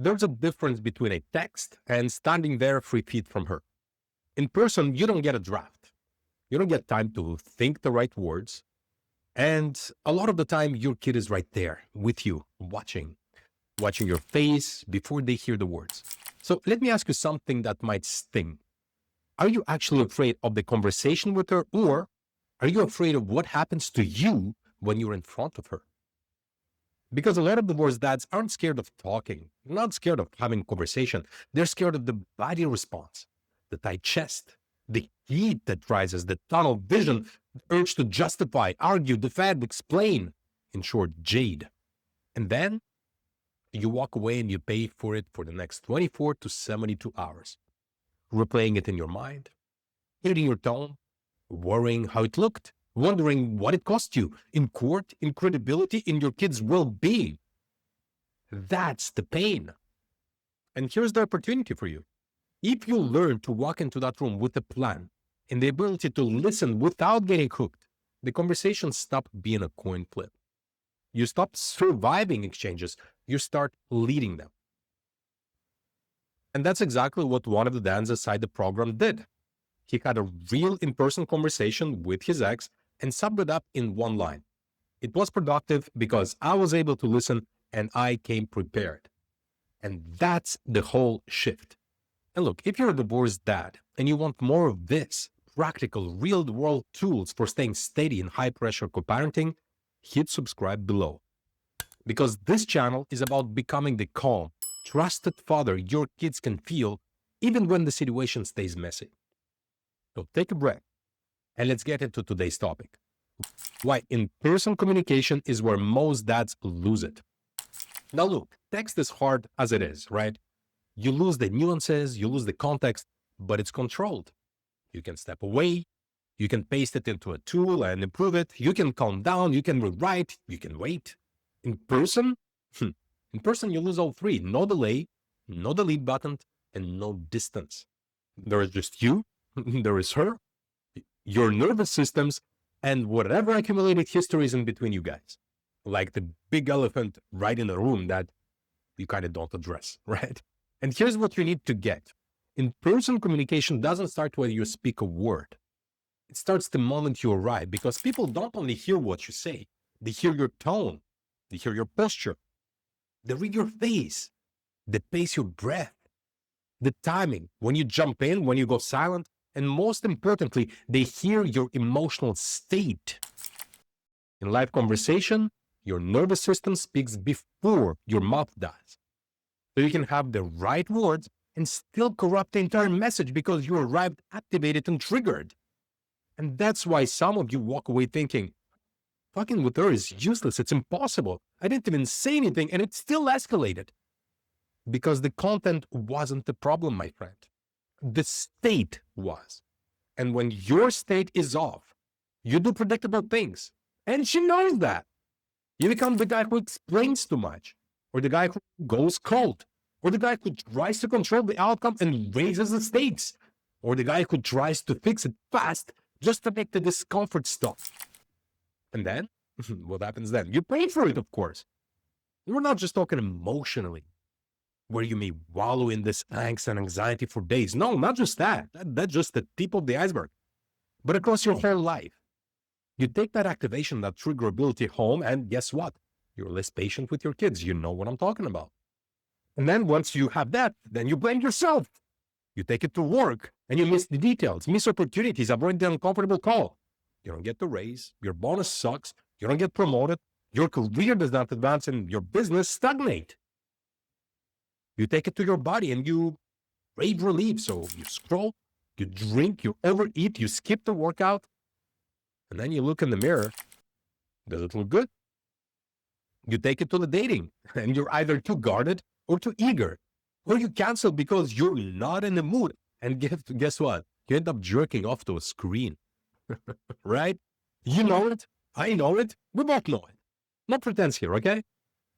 There's a difference between a text and standing there 3 feet from her. In person, you don't get a draft. You don't get time to think the right words. And a lot of the time, your kid is right there with you, watching your face before they hear the words. So let me ask you something that might sting. Are you actually afraid of the conversation with her, or are you afraid of what happens to you when you're in front of her? Because a lot of divorce dads aren't scared of talking, not scared of having conversation. They're scared of the body response, the tight chest, the heat that rises, the tunnel vision, the urge to justify, argue, defend, explain. In short, JADE. And then you walk away and you pay for it for the next 24 to 72 hours, replaying it in your mind, hearing your tone, worrying how it looked, wondering what it cost you in court, in credibility, in your kid's well-being. That's the pain. And here's the opportunity for you. If you learn to walk into that room with a plan and the ability to listen without getting hooked, the conversations stop being a coin flip. You stop surviving exchanges, you start leading them. And that's exactly what one of the dads inside the program did. He had a real in-person conversation with his ex and summed it up in one line. It was productive because I was able to listen and I came prepared. And that's the whole shift. And look, if you're a divorced dad and you want more of this, practical, real-world tools for staying steady in high-pressure co-parenting, hit subscribe below. Because this channel is about becoming the calm, trusted father your kids can feel even when the situation stays messy. So take a breath and let's get into today's topic. Why in-person communication is where most dads lose it. Now look, text is hard as it is, right? You lose the nuances, you lose the context, but it's controlled. You can step away, you can paste it into a tool and improve it, you can calm down, you can rewrite, you can wait. In person, you lose all three. No delay, no delete button, and no distance. There is just you, there is her, your nervous systems, and whatever accumulated history is in between you guys. Like the big elephant right in the room that you kind of don't address, right? And here's what you need to get. In-person communication doesn't start when you speak a word. It starts the moment you arrive, because people don't only hear what you say, they hear your tone, they hear your posture, they read your face, they pace your breath, the timing, when you jump in, when you go silent, and most importantly, they hear your emotional state. In live conversation, your nervous system speaks before your mouth does. So you can have the right words and still corrupt the entire message because you arrived activated and triggered. And that's why some of you walk away thinking, fucking with her is useless, it's impossible. I didn't even say anything and it still escalated. Because the content wasn't the problem, my friend. The state was. And when your state is off, you do predictable things. And she knows that. You become the guy who explains too much, or the guy who goes cold, or the guy who tries to control the outcome and raises the stakes, or the guy who tries to fix it fast just to make the discomfort stop. And then, what happens then? You pay for it, of course. We're not just talking emotionally, where you may wallow in this angst and anxiety for days. No, not just that. That's just the tip of the iceberg. But across your whole life, you take that activation, that triggerability home, and guess what? You're less patient with your kids. You know what I'm talking about. And then once you have that, then you blame yourself. You take it to work and you miss the details, miss opportunities, avoid the uncomfortable call. You don't get the raise. Your bonus sucks. You don't get promoted. Your career does not advance and your business stagnate. You take it to your body and you crave relief. So you scroll, you drink, you overeat, you skip the workout, and then you look in the mirror. Does it look good? You take it to the dating and you're either too guarded or too eager, or you cancel because you're not in the mood. And guess what? You end up jerking off to a screen, right? You know it. I know it. We both know it. No pretense here, okay?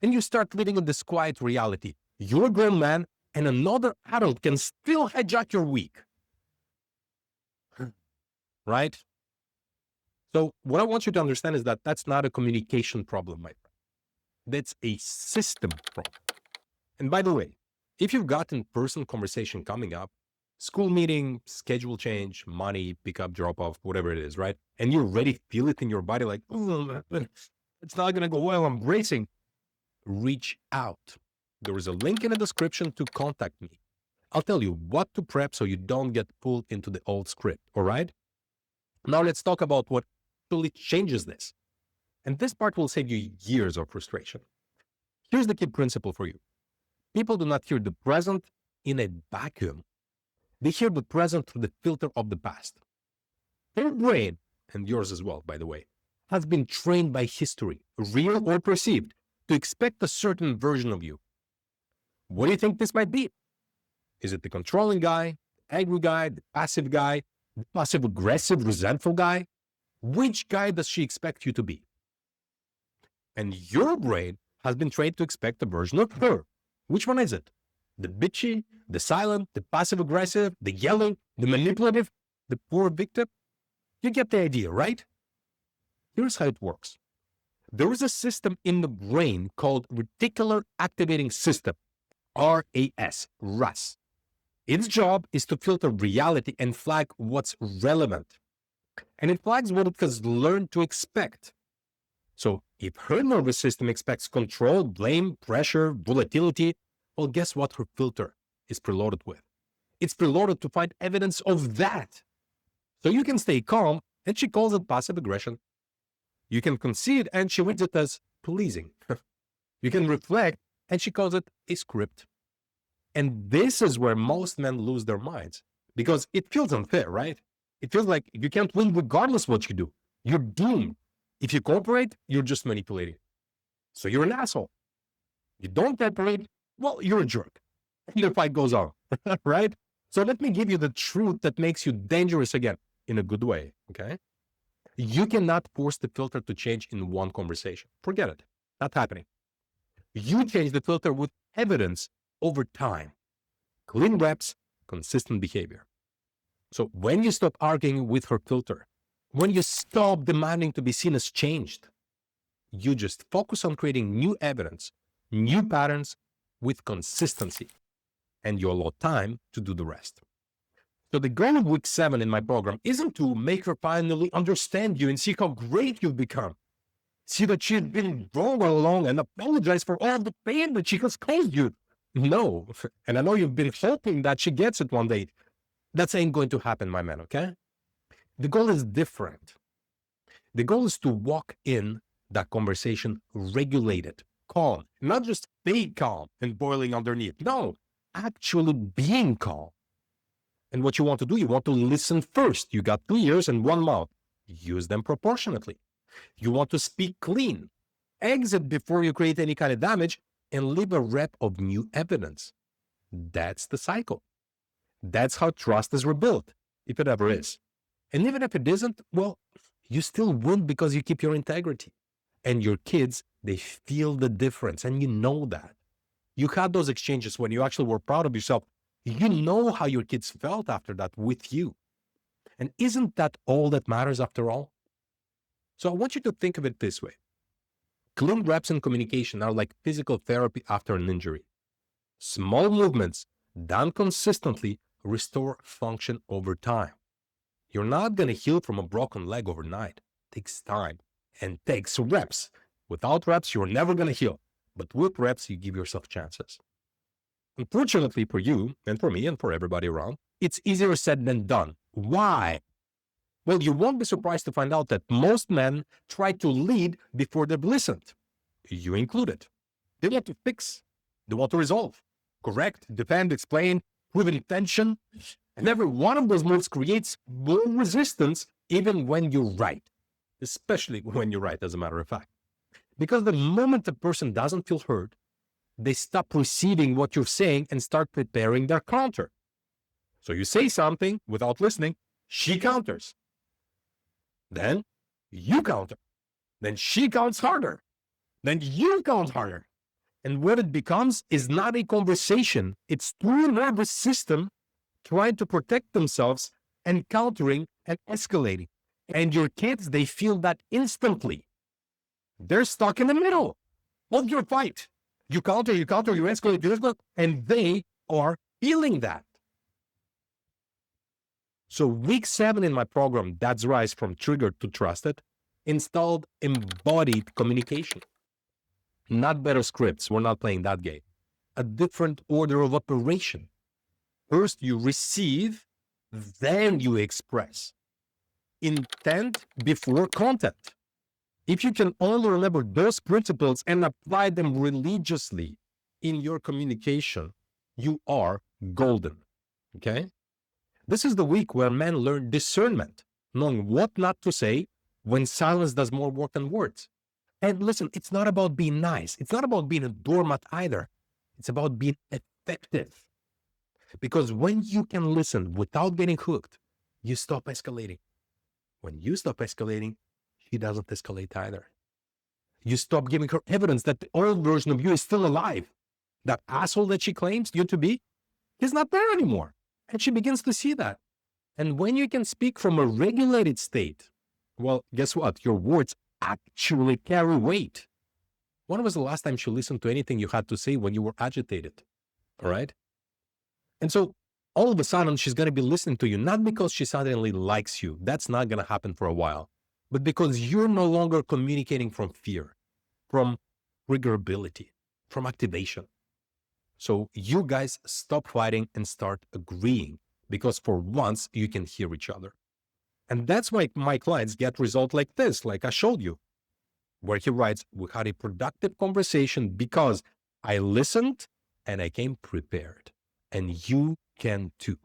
And you start living in this quiet reality. You're a grown man and another adult can still hijack your week. Right? So what I want you to understand is that that's not a communication problem, my friend. That's a system problem. And by the way, If you've got in-person conversation coming up, school meeting, schedule change, money, pickup, drop off, whatever it is, right? And you already feel it in your body like, oh, it's not going to go well, I'm bracing. Reach out. There is a link in the description to contact me. I'll tell you what to prep so you don't get pulled into the old script, all right? Now let's talk about what really changes this. And this part will save you years of frustration. Here's the key principle for you. People do not hear the present in a vacuum. They hear the present through the filter of the past. Their brain, and yours as well, by the way, has been trained by history, real or perceived, to expect a certain version of you. What do you think this might be? Is it the controlling guy, the angry guy, the passive aggressive, resentful guy? Which guy does she expect you to be? And your brain has been trained to expect a version of her. Which one is it? The bitchy, the silent, the passive aggressive, the yelling, the manipulative, the poor victim? You get the idea, right? Here's how it works. There is a system in the brain called reticular activating system, RAS. Its job is to filter reality and flag what's relevant. And it flags what it has learned to expect. So if her nervous system expects control, blame, pressure, volatility, well, guess what her filter is preloaded with? It's preloaded to find evidence of that. So you can stay calm, and she calls it passive aggression. You can concede, and she reads it as pleasing. You can reflect, and she calls it a script. And this is where most men lose their minds, because it feels unfair, right? It feels like you can't win regardless what you do. You're doomed. If you cooperate, you're just manipulating. So you're an asshole. You don't cooperate, well, you're a jerk. And the fight goes on, right? So let me give you the truth that makes you dangerous again, in a good way, okay? You cannot force the filter to change in one conversation. Forget it. Not happening. You change the filter with evidence over time. Clean reps, consistent behavior. So when you stop arguing with her filter, when you stop demanding to be seen as changed, you just focus on creating new evidence, new patterns with consistency, and you allow time to do the rest. So the goal of week 7 in my program isn't to make her finally understand you and see how great you've become. See that she's been wrong all along and apologize for all the pain that she has caused you. No, and I know you've been hoping that she gets it one day. That ain't going to happen, my man, okay? The goal is different. The goal is to walk in that conversation regulated, calm, not just fake calm and boiling underneath. No, actually being calm. And what you want to do, you want to listen first. You got 2 ears and 1 mouth. Use them proportionately. You want to speak clean. Exit before you create any kind of damage and leave a rep of new evidence. That's the cycle. That's how trust is rebuilt, if it ever is. And even if it isn't, well, you still win because you keep your integrity. And your kids, they feel the difference, and you know that. You had those exchanges when you actually were proud of yourself. You know how your kids felt after that with you. And isn't that all that matters after all? So I want you to think of it this way. Clean reps in communication are like physical therapy after an injury. Small movements done consistently restore function over time. You're not going to heal from a broken leg overnight. It takes time and takes reps. Without reps, you're never going to heal. But with reps, you give yourself chances. Unfortunately for you, and for me, and for everybody around, it's easier said than done. Why? Well, you won't be surprised to find out that most men try to lead before they've listened. You included. They want to fix. They want to resolve. Correct, defend, explain, prove intention. And every one of those moves creates more resistance even when you're right. Especially when you're right, as a matter of fact. Because the moment a person doesn't feel heard, they stop receiving what you're saying and start preparing their counter. So you say something without listening, she counters. Then you counter. Then she counts harder. Then you count harder. And what it becomes is not a conversation. It's two nervous system trying to protect themselves and countering and escalating. And your kids, they feel that instantly. They're stuck in the middle of your fight. You counter, you escalate, and they are feeling that. So week 7 in my program, Dad's Rise from Triggered to Trusted, installed embodied communication. Not better scripts. We're not playing that game. A different order of operation. First you receive, then you express. Intent before content. If you can only remember those principles and apply them religiously in your communication, you are golden. Okay? This is the week where men learn discernment, knowing what not to say when silence does more work than words. And listen, it's not about being nice. It's not about being a doormat either. It's about being effective. Because when you can listen without getting hooked, you stop escalating. When you stop escalating, she doesn't escalate either. You stop giving her evidence that the old version of you is still alive. That asshole that she claims you to be, he's not there anymore. And she begins to see that. And when you can speak from a regulated state, well, guess what? Your words actually carry weight. When was the last time she listened to anything you had to say when you were agitated? All right? And so all of a sudden, she's going to be listening to you, not because she suddenly likes you. That's not going to happen for a while. But because you're no longer communicating from fear, from triggerability, from activation. So you guys stop fighting and start agreeing, because for once you can hear each other. And that's why my clients get results like this, like I showed you, where he writes, we had a productive conversation because I listened and I came prepared. And you can too.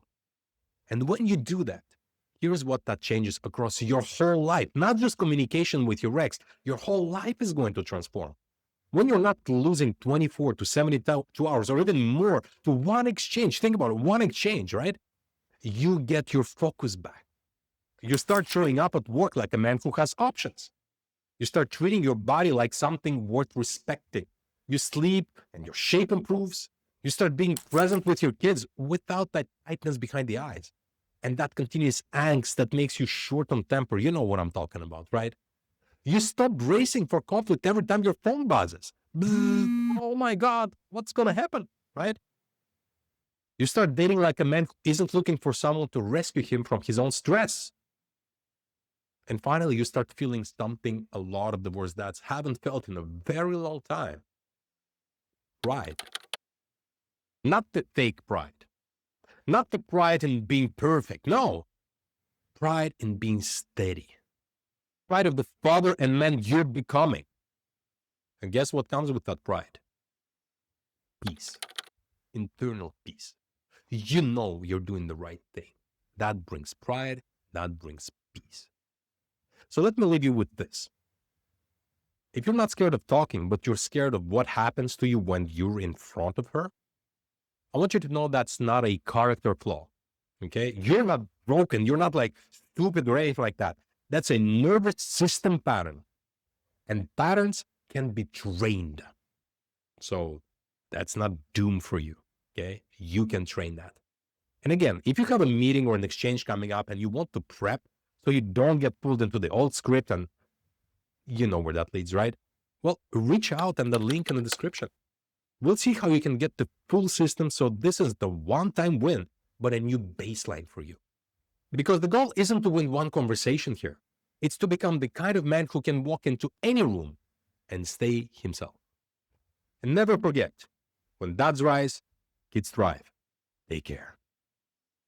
And when you do that, here's what that changes across your whole life, not just communication with your ex. Your whole life is going to transform. When you're not losing 24 to 72 hours or even more to one exchange, think about it, one exchange, right? You get your focus back. You start showing up at work like a man who has options. You start treating your body like something worth respecting. You sleep and your shape improves. You start being present with your kids without that tightness behind the eyes. And that continuous angst that makes you short on temper. You know what I'm talking about, right? You stop bracing for conflict every time your phone buzzes. Oh my God, what's going to happen, right? You start dating like a man who isn't looking for someone to rescue him from his own stress. And finally, you start feeling something a lot of divorced dads haven't felt in a very long time. Pride. Not the fake pride. Not the pride in being perfect. No. Pride in being steady. Pride of the father and man you're becoming. And guess what comes with that pride? Peace. Internal peace. You know you're doing the right thing. That brings pride. That brings peace. So let me leave you with this. If you're not scared of talking, but you're scared of what happens to you when you're in front of her, I want you to know that's not a character flaw. Okay? You're not broken. You're not like stupid or anything like that. That's a nervous system pattern. And patterns can be trained. So that's not doomed for you. Okay? You can train that. And again, if you have a meeting or an exchange coming up and you want to prep so you don't get pulled into the old script, and you know where that leads, right? Well, reach out and the link in the description. We'll see how you can get the full system so this is the one-time win, but a new baseline for you. Because the goal isn't to win one conversation here. It's to become the kind of man who can walk into any room and stay himself. And never forget, when dads rise, kids thrive. Take care.